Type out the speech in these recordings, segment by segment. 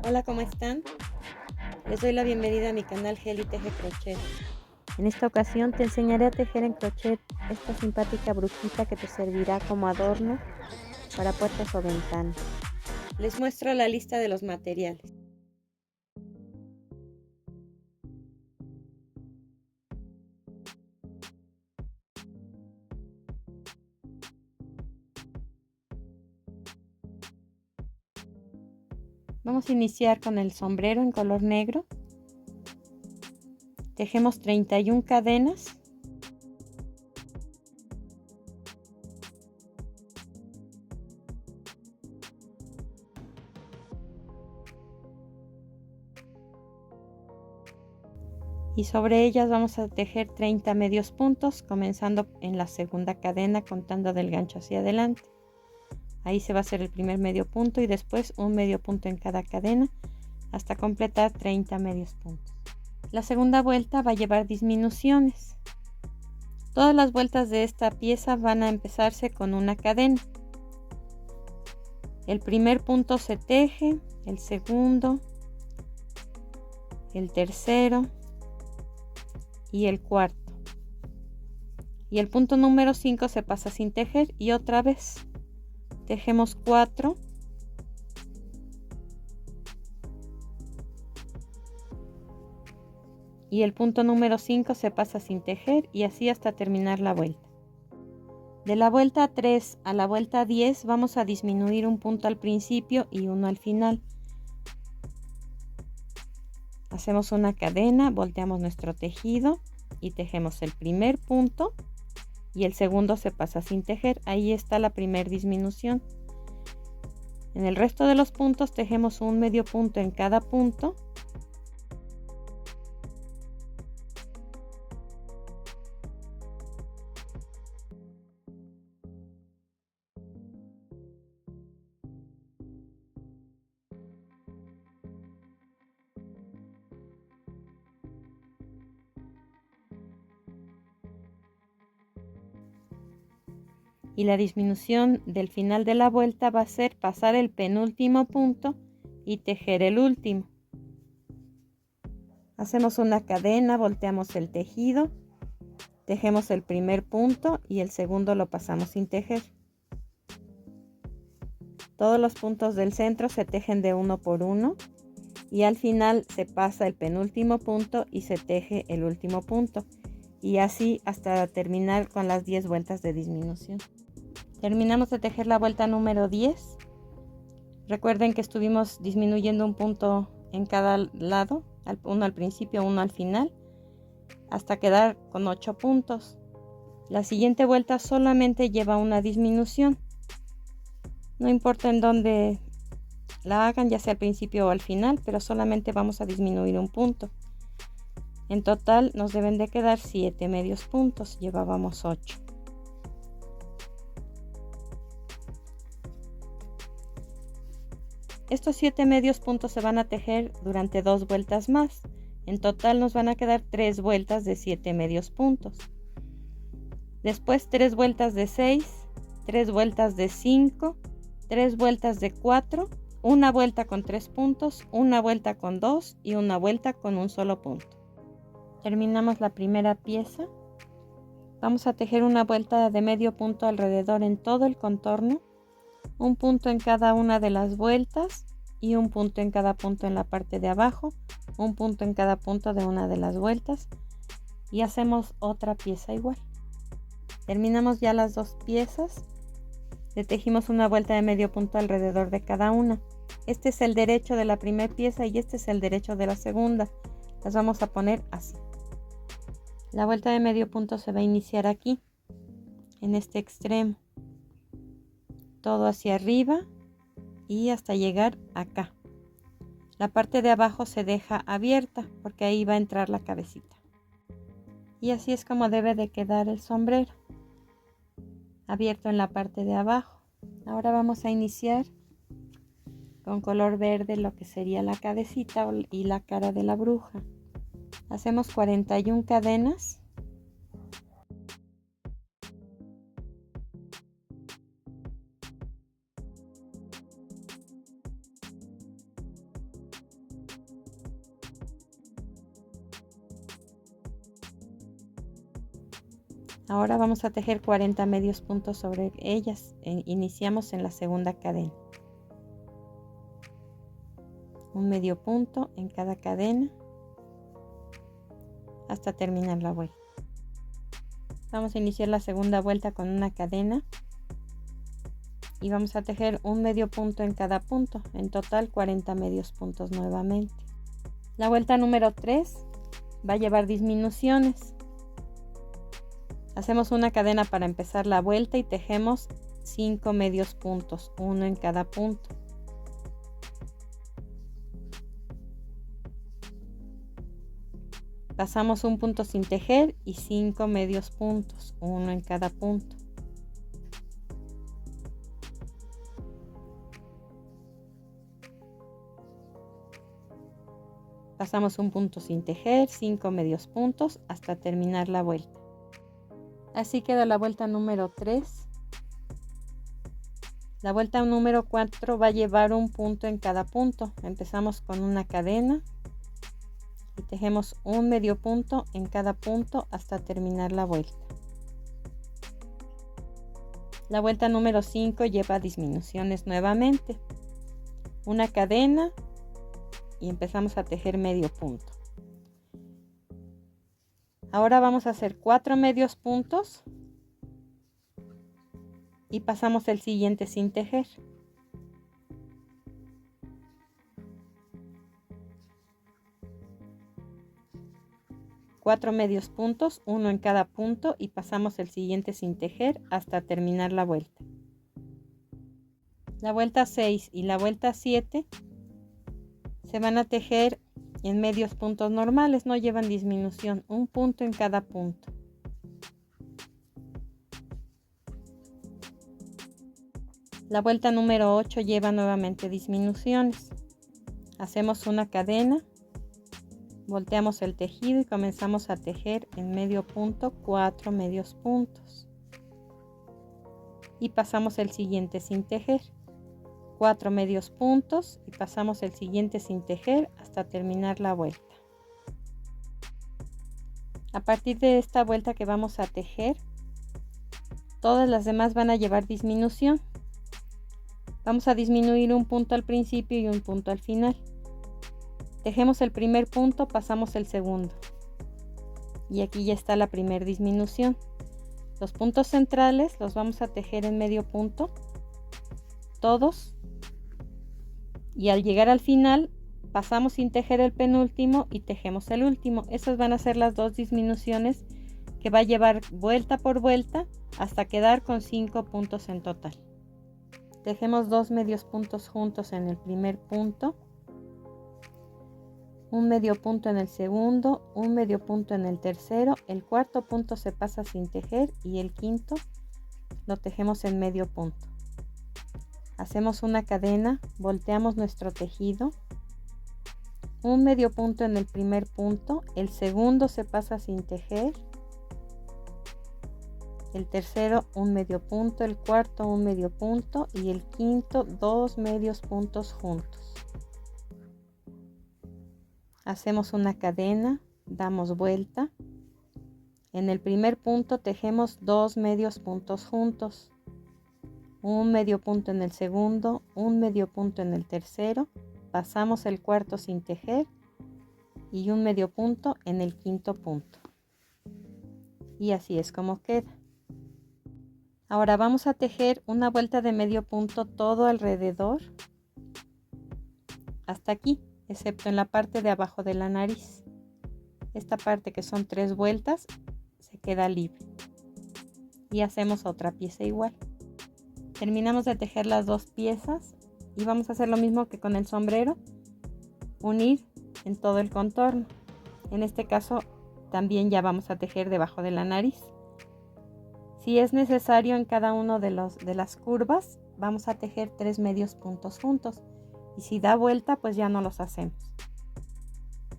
Hola, ¿cómo están? Les doy la bienvenida a mi canal Geli Teje Crochet. En esta ocasión te enseñaré a tejer en crochet esta simpática brujita que te servirá como adorno para puertas o ventanas. Les muestro la lista de los materiales. Vamos a iniciar con el sombrero en color negro. Tejemos 31 cadenas. Y sobre ellas vamos a tejer 30 medios puntos, comenzando en la segunda cadena contando del gancho hacia adelante. Ahí se va a hacer el primer medio punto y después un medio punto en cada cadena hasta completar 30 medios puntos. La segunda vuelta va a llevar disminuciones. Todas las vueltas de esta pieza van a empezarse con una cadena. El primer punto se teje, el segundo, el tercero y el cuarto. Y el punto número 5 se pasa sin tejer y otra vez tejemos 4. Y el punto número 5 se pasa sin tejer y así hasta terminar la vuelta. De la vuelta 3 a la vuelta 10 vamos a disminuir un punto al principio y uno al final. Hacemos una cadena, volteamos nuestro tejido y tejemos el primer punto y el segundo se pasa sin tejer. Ahí está la primera disminución. En el resto de los puntos tejemos un medio punto en cada punto. Y la disminución del final de la vuelta va a ser pasar el penúltimo punto y tejer el último. Hacemos una cadena, volteamos el tejido, tejemos el primer punto y el segundo lo pasamos sin tejer. Todos los puntos del centro se tejen de uno por uno y al final se pasa el penúltimo punto y se teje el último punto, y así hasta terminar con las 10 vueltas de disminución. Terminamos de tejer la vuelta número 10. Recuerden que estuvimos disminuyendo un punto en cada lado, uno al principio, uno al final, hasta quedar con 8 puntos. La siguiente vuelta solamente lleva una disminución. No importa en dónde la hagan, ya sea al principio o al final, pero solamente vamos a disminuir un punto. En total nos deben de quedar 7 medios puntos, llevábamos 8. Estos 7 medios puntos se van a tejer durante 2 vueltas más. En total nos van a quedar 3 vueltas de 7 medios puntos. Después 3 vueltas de 6, 3 vueltas de 5, 3 vueltas de 4, una vuelta con 3 puntos, una vuelta con 2 y una vuelta con un solo punto. Terminamos la primera pieza. Vamos a tejer una vuelta de medio punto alrededor en todo el contorno, un punto en cada una de las vueltas y un punto en cada punto en la parte de abajo, un punto en cada punto de una de las vueltas, y hacemos otra pieza igual. Terminamos ya las dos piezas. Le tejimos una vuelta de medio punto alrededor de cada una. Este es el derecho de la primera pieza y este es el derecho de la segunda. Las vamos a poner así. La vuelta de medio punto se va a iniciar aquí, en este extremo, todo hacia arriba y hasta llegar acá. La parte de abajo se deja abierta porque ahí va a entrar la cabecita. Y así es como debe de quedar el sombrero, abierto en la parte de abajo. Ahora vamos a iniciar con color verde lo que sería la cabecita y la cara de la bruja. Hacemos 41 cadenas. Ahora vamos a tejer 40 medios puntos sobre ellas. Iniciamos en la segunda cadena. Un medio punto en cada cadena hasta terminar la vuelta. Vamos a iniciar la segunda vuelta con una cadena y vamos a tejer un medio punto en cada punto, en total 40 medios puntos nuevamente. La vuelta número 3 va a llevar disminuciones. Hacemos una cadena para empezar la vuelta y tejemos 5 medios puntos, uno en cada punto. Pasamos un punto sin tejer y 5 medios puntos, uno en cada punto. Pasamos un punto sin tejer, 5 medios puntos hasta terminar la vuelta. Así queda la vuelta número 3. La vuelta número 4 va a llevar un punto en cada punto. Empezamos con una cadena y tejemos un medio punto en cada punto hasta terminar la vuelta. La vuelta número 5 lleva disminuciones nuevamente. Una cadena y empezamos a tejer medio punto. Ahora vamos a hacer 4 medios puntos y pasamos el siguiente sin tejer. Cuatro medios puntos, uno en cada punto y pasamos el siguiente sin tejer hasta terminar la vuelta. La vuelta 6 y la vuelta 7 se van a tejer en medios puntos normales, no llevan disminución, un punto en cada punto. La vuelta número 8 lleva nuevamente disminuciones. Hacemos una cadena, volteamos el tejido y comenzamos a tejer en medio punto 4 medios puntos. Y pasamos el siguiente sin tejer. 4 medios puntos y pasamos el siguiente sin tejer hasta terminar la vuelta. A partir de esta vuelta que vamos a tejer, todas las demás van a llevar disminución. Vamos a disminuir un punto al principio y un punto al final. Tejemos el primer punto, pasamos el segundo. Y aquí ya está la primera disminución. Los puntos centrales los vamos a tejer en medio punto, todos. Y al llegar al final, pasamos sin tejer el penúltimo y tejemos el último. Esas van a ser las dos disminuciones que va a llevar vuelta por vuelta hasta quedar con 5 puntos en total. Tejemos 2 medios puntos juntos en el primer punto, un medio punto en el segundo, un medio punto en el tercero, el cuarto punto se pasa sin tejer y el quinto lo tejemos en medio punto. Hacemos una cadena, volteamos nuestro tejido, un medio punto en el primer punto, el segundo se pasa sin tejer, el tercero un medio punto, el cuarto un medio punto y el quinto 2 medios puntos juntos. Hacemos una cadena, damos vuelta, en el primer punto tejemos 2 medios puntos juntos, un medio punto en el segundo, un medio punto en el tercero, pasamos el cuarto sin tejer y un medio punto en el quinto punto. Y así es como queda. Ahora vamos a tejer una vuelta de medio punto todo alrededor hasta aquí, excepto en la parte de abajo de la nariz. Esta parte, que son 3 vueltas, se queda libre. Y hacemos otra pieza igual. Terminamos de tejer las 2 piezas y vamos a hacer lo mismo que con el sombrero, unir en todo el contorno. En este caso también ya vamos a tejer debajo de la nariz. Si es necesario, en cada uno de las curvas vamos a tejer 3 medios puntos juntos, y si da vuelta pues ya no los hacemos.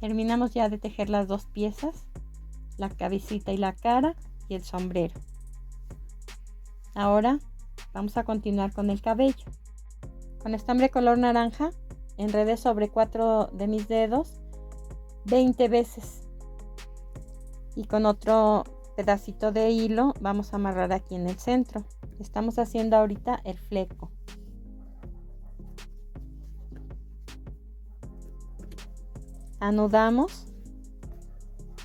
Terminamos ya de tejer las 2 piezas, la cabecita y la cara y el sombrero. Ahora vamos a continuar con el cabello. Con estambre color naranja enredé sobre 4 de mis dedos 20 veces y con otro pedacito de hilo vamos a amarrar aquí en el centro. Estamos haciendo ahorita el fleco. Anudamos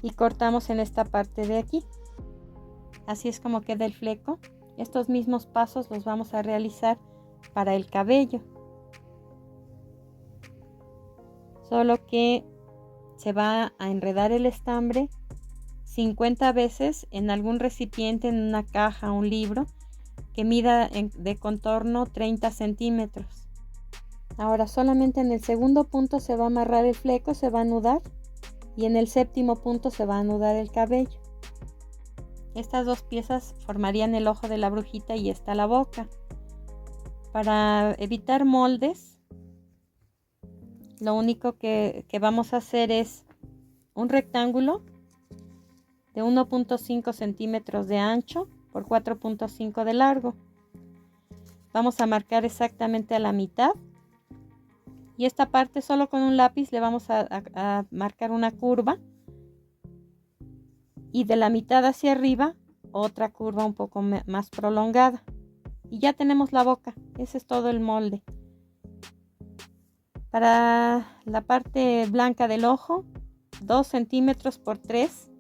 y cortamos en esta parte de aquí. Así es como queda el fleco. Estos mismos pasos los vamos a realizar para el cabello. Solo que se va a enredar el estambre 50 veces en algún recipiente, en una caja, un libro, que mida de contorno 30 centímetros. Ahora solamente en el segundo punto se va a amarrar el fleco, se va a anudar, y en el séptimo punto se va a anudar el cabello. Estas dos piezas formarían el ojo de la brujita y esta la boca. Para evitar moldes, lo único que vamos a hacer es un rectángulo de 1.5 centímetros de ancho por 4.5 de largo. Vamos a marcar exactamente a la mitad, y esta parte solo con un lápiz le vamos a marcar una curva, y de la mitad hacia arriba otra curva un poco más prolongada, y ya tenemos la boca. Ese es todo el molde. Para la parte blanca del ojo, 2 centímetros por 3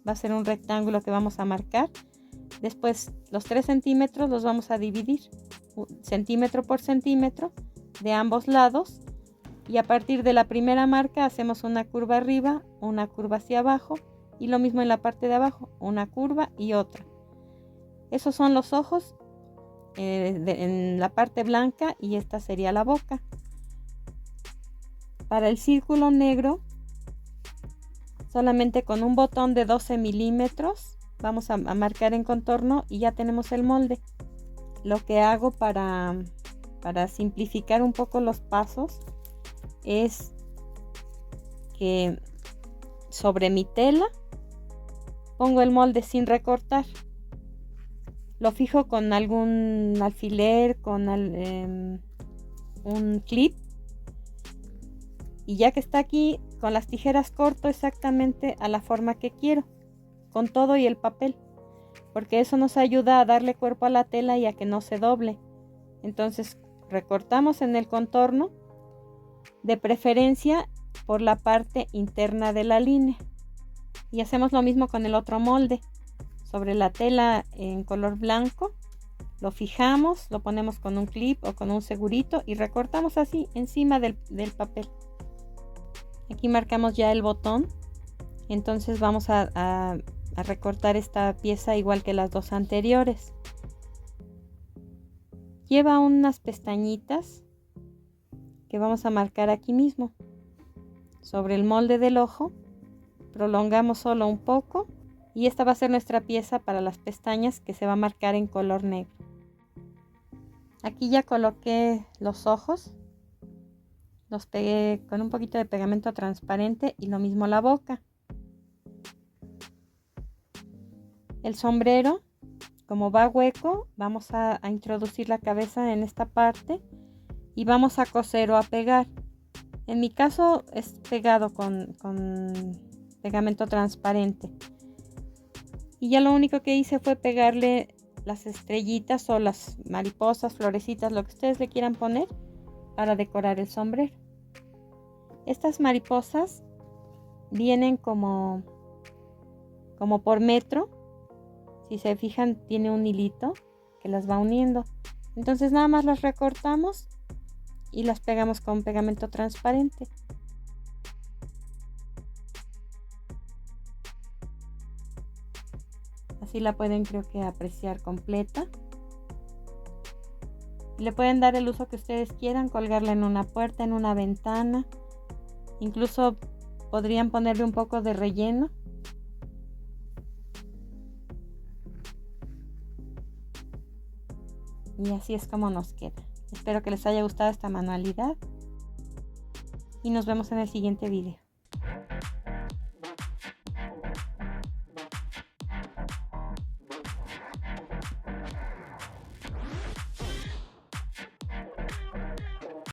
va a ser un rectángulo que vamos a marcar. Después los 3 centímetros los vamos a dividir centímetro por centímetro de ambos lados, y a partir de la primera marca hacemos una curva arriba, una curva hacia abajo, y lo mismo en la parte de abajo, una curva y otra. Esos son los ojos en la parte blanca, y esta sería la boca. Para el círculo negro, solamente con un botón de 12 milímetros vamos a marcar en contorno, y ya tenemos el molde. Lo que hago para simplificar un poco los pasos es que sobre mi tela pongo el molde sin recortar. Lo fijo con algún alfiler, con un clip, y ya que está aquí, con las tijeras corto exactamente a la forma que quiero, con todo y el papel, porque eso nos ayuda a darle cuerpo a la tela y a que no se doble. Entonces recortamos en el contorno, de preferencia por la parte interna de la línea, y hacemos lo mismo con el otro molde. Sobre la tela en color blanco lo fijamos, lo ponemos con un clip o con un segurito y recortamos así encima del papel. Aquí marcamos ya el botón. Entonces vamos a recortar esta pieza igual que las dos anteriores. Lleva unas pestañitas que vamos a marcar aquí mismo sobre el molde del ojo. Prolongamos solo un poco, y esta va a ser nuestra pieza para las pestañas, que se va a marcar en color negro. Aquí ya coloqué los ojos, los pegué con un poquito de pegamento transparente, y lo mismo la boca. El sombrero, como va hueco, vamos a introducir la cabeza en esta parte y vamos a coser o a pegar. En mi caso es pegado con pegamento transparente. Y ya lo único que hice fue pegarle las estrellitas o las mariposas, florecitas, lo que ustedes le quieran poner para decorar el sombrero. Estas mariposas vienen como por metro. Si se fijan, tiene un hilito que las va uniendo. Entonces nada más las recortamos y las pegamos con pegamento transparente. Así la pueden, creo que, apreciar completa. Le pueden dar el uso que ustedes quieran, colgarla en una puerta, en una ventana. Incluso podrían ponerle un poco de relleno. Y así es como nos queda. Espero que les haya gustado esta manualidad y nos vemos en el siguiente video.